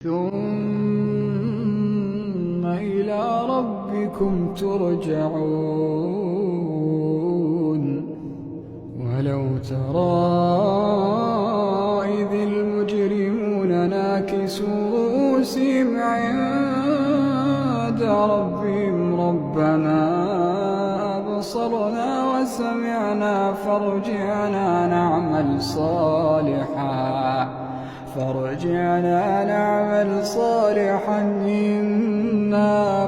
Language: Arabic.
ثم إلى ربكم ترجعون ولو ترى إذ المجرمون ناكسوا رؤوسهم عند ربهم ربنا أبصرنا وسمعنا فارجعنا نعمل صالحا إنا